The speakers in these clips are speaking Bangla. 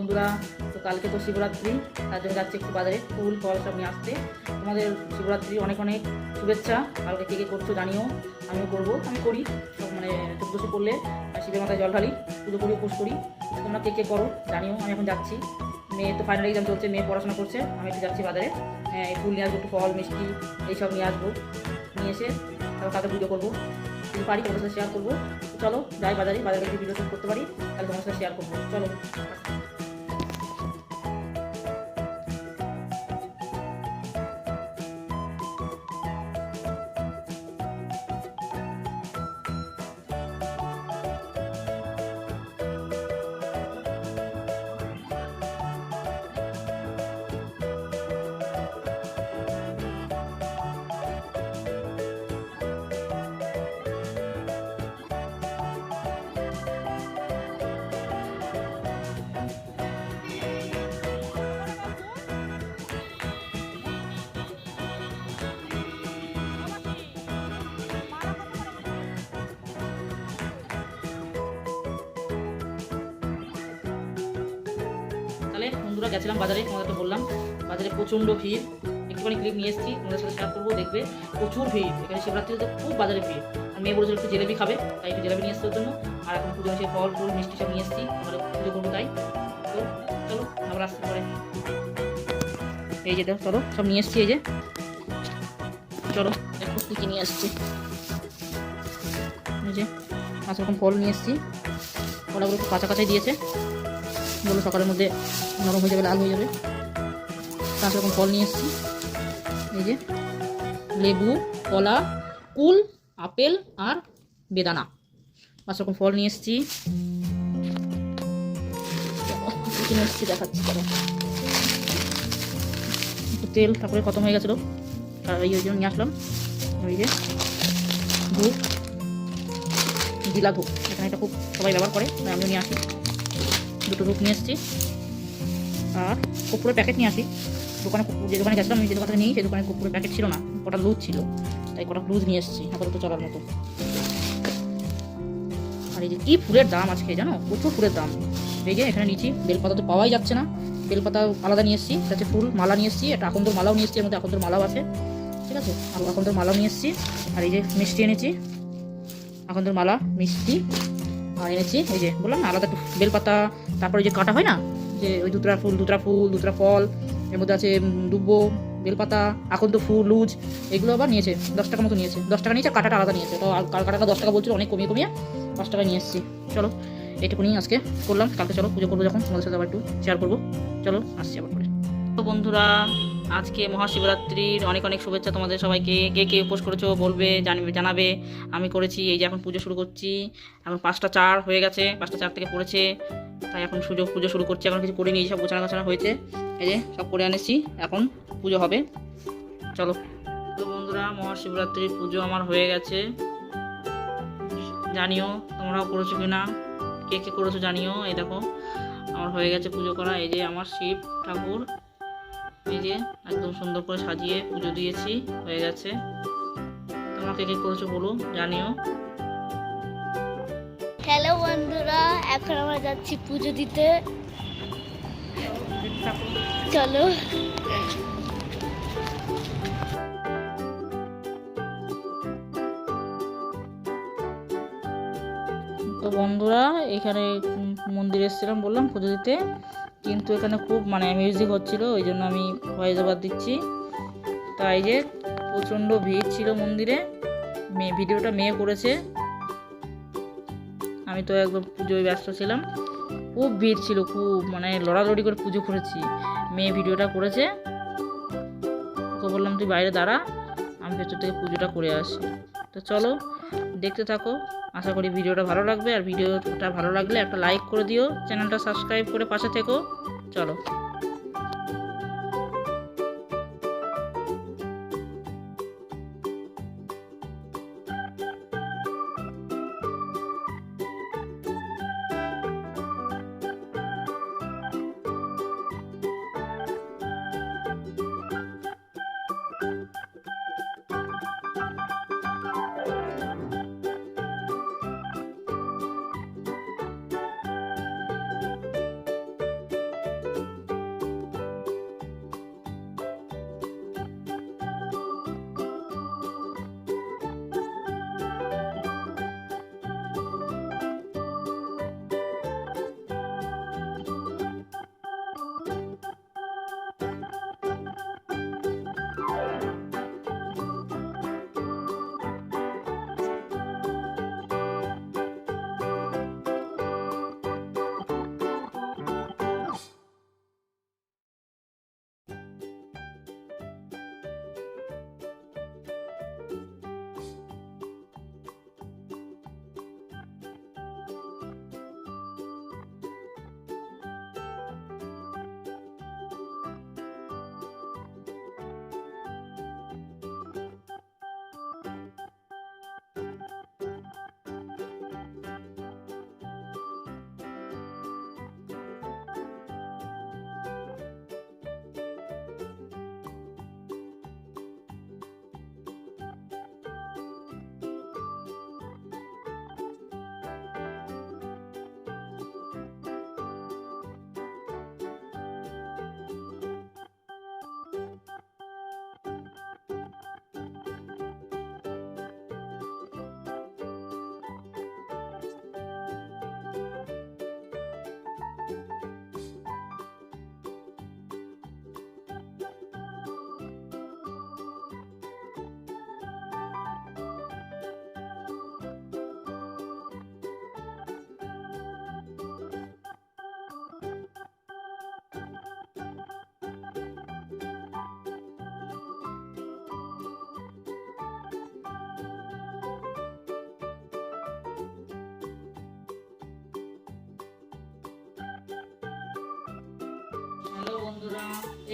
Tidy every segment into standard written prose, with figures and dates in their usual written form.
বন্ধুরা, তো কালকে তো শিবরাত্রি, তার জন্য যাচ্ছি একটু বাজারে ফুল ফল সব নিয়ে আসতে। তোমাদের শিবরাত্রি অনেক অনেক শুভেচ্ছা। কালকে কে কে করছো জানিও, আমিও করবো, আমি করি সব, মানে চতুর্দশী করলে শিবের মাথায় জল ঢালি, পুজো করি, উপোস করি। তোমরা কে কে করো জানিও। আমি এখন যাচ্ছি, মেয়ে তো ফাইনাল এক্সাম চলছে, মেয়ে পড়াশোনা করছে, আমি একটু যাচ্ছি বাজারে ফুল নিয়ে আসবো, একটু ফল মিষ্টি এইসব নিয়ে আসবো, নিয়ে এসে তারপর কালকে পুজো করবো। যদি পারি তোমার সাথে শেয়ার করবো। চলো যাই বাজারে, বাজারে যদি ভিডিও শ্যুট করতে পারি তাহলে তোমার সাথে শেয়ার করবো। চলো। তাহলে বন্ধুরা গেছিলাম বাজারে, তোমাদেরকে বললাম বাজারে প্রচণ্ড ভিড়। একটুখানি ক্লিপ নিয়ে এসেছি, তোমাদের সাথে শেয়ার করবো, দেখবে প্রচুর ভিড় এখানে শিবরাত্রিতে, খুব বাজারে ভিড়। আর মেয়ে বলেছিল একটু জিলেবি খাবে, তাই একটু জিলেবি নিয়ে এসছে ওর জন্য। আর এখন পুজো এসে ফল ফুল মিষ্টি সব নিয়ে এসেছি, তাহলে পুজো করবো তাই। তো চলো আবার আসতে পরে। এই যে চলো সব নিয়ে এসেছি, এই যে চলো দেখো কী কী নিয়ে আসছি। এই যে 5 রকম ফল নিয়ে এসেছি, ফলগুলো একটু কাঁচা কাঁচাই দিয়েছে, বলো সকালের মধ্যে নরম হয়ে যাবে, লাল হয়ে যাবে। 5 রকম ফল নিয়ে এসেছি, এই যে লেবু, কলা, কুল, আপেল আর বেদানা। 5 রকম ফল নিয়ে এসেছি, নিয়ে এসেছি দেখাচ্ছি। চলো তেল তারপরে খতম হয়ে গেছিলো, এই জন্য নিয়ে আসলাম। ওই যে ধূপ, জিলা ধূপ, এখানে এটা খুব সবাই ব্যবহার করে, আমিও নিয়ে আসি। 2টো ধূপ নিয়ে এসেছি আর কর্পূরের প্যাকেট নিয়ে আসি। দোকানে যে দোকানে গেছিলাম আমি, যে দোকানে নিই সেই দোকানে কর্পূরের প্যাকেট ছিল না, কটা লুজ ছিল, তাই কটা লুজ নিয়ে এসেছি আপাতত চলার মতো। আর এই যে কী ফুলের দাম আজকে জানো, প্রচুর ফুলের দাম। এই যে এখানে নিচ্ছি, বেলপাতা তো পাওয়াই যাচ্ছে না, বেলপাতা আলাদা নিয়ে এসেছি, তাতে ফুল মালা নিয়ে এসেছি, একটা আকন্দর মালাও নিয়ে এসেছি, এর মধ্যে আকন্দর মালাও আছে, ঠিক আছে। আর আকন্দর মালাও নিয়ে এসেছি। আর এই যে মিষ্টি এনেছি, আকন্দর মালা মিষ্টি। আর এনেছি এই যে বললাম না আলাদা একটু বেলপাতা, তারপরে যে কাটা হয় না যে ওই দুতরা দুতরা ফল, এর মধ্যে আছে দুব্বো, বেলপাতা, আকন্দ ফুল লুজ, এগুলো আবার নিয়েছে 10 টাকা মতো নিয়েছে। 10 টাকা নিয়েছে, কাটাটা আলাদা নিয়েছে, তো কাটাটা 10 টাকা বলছিল, অনেক কমিয়ে 5 টাকা নিয়ে এসেছি। চলো এইটুকুনি আজকে করলাম, কালকে চলো পুজো করবো যখন তোমাদের সাথে আবার একটু শেয়ার করবো। চলো আসছি আবার পরে। তো বন্ধুরা, আজকে মহাশিবরাত্রির অনেক অনেক শুভেচ্ছা তোমাদের সবাইকে। কে কে উপোস করেছো বলবে, জানাবে। আমি করেছি, এই যে এখন পুজো শুরু করছি। এখন 5টা 4 হয়ে গেছে, 5টা 4 থেকে পড়েছে, তাই এখন পুজো শুরু করছি। এখন কিছু করে নিয়ে সব গোছানো গাছানো হয়েছে, এই যে সব করে আনেছি, এখন পুজো হবে। চলো। তো বন্ধুরা, মহাশিবরাত্রির পুজো আমার হয়ে গেছে, জানিও তোমরাও করেছো কিনা, কে কে করেছো জানিও। এই দেখো আমার হয়ে গেছে পুজো করা, এই যে আমার শিব ঠাকুর, এই যে একদম সুন্দর করে সাজিয়ে পুজো দিয়েছি, হয়ে গেছে। তোমরা কে কে করেছো বলো, জানিও। হ্যালো বন্ধুরা, এখন আমরা যাচ্ছি পুজো দিতে, চলো। তো বন্ধুরা, এখানে মন্দিরে এসেছিলাম বললাম পুজো দিতে, কিন্তু এখানে খুব মানে মিউজিক হচ্ছিল, ওই জন্য আমি ভয়েস ওভার দিচ্ছি। তাই যে প্রচণ্ড ভিড় ছিল মন্দিরে, ভিডিওটা মেয়ে করেছে, আমি তো একদম পুজোয় ব্যস্ত ছিলাম। খুব ভিড় ছিল, খুব মানে লড়ালড়ি করে পুজো করেছি। মেয়ে ভিডিওটা করেছে, ওকে বললাম তুই বাইরে দাঁড়া, আমি ভেতর থেকে পুজোটা করে আসি। তো চলো দেখতে থাকো, আশা করি ভিডিওটা ভালো লাগবে। আর ভিডিওটা ভালো লাগলে একটা লাইক করে দিও, চ্যানেলটা সাবস্ক্রাইব করে পাশে থেকো। চলো।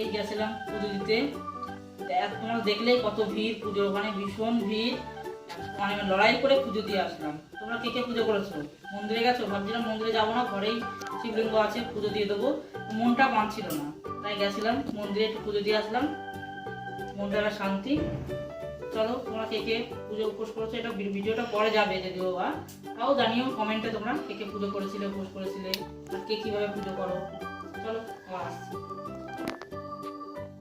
এই গেছিলাম পুজো দিতে। তোমরা দেখলেই কত ভিড় পুজোর ওখানে, ভীষণ ভিড়। মানে লড়াই করে পুজো দিয়ে আসলাম। তোমরা কে কে পুজো করেছো? মন্দিরে গেছো? ভাবছিলাম মন্দিরে যাবো না, ঘরেই শিবলিঙ্গ আছে পুজো দিয়ে দেবো, মনটা মানছিল না, তাই গেছিলাম মন্দিরে একটু পুজো দিয়ে আসলাম, মনটা একটা শান্তি। চলো তোমরা কে কে পুজো উপোস করেছো, এটা ভিডিওটা পরে যাবে যদিও বা, তাও জানিও কমেন্টে তোমরা কে কে পুজো করেছিলে, উপোস করেছিলে, আর কে কিভাবে পুজো করো। চলো আবার আসছি।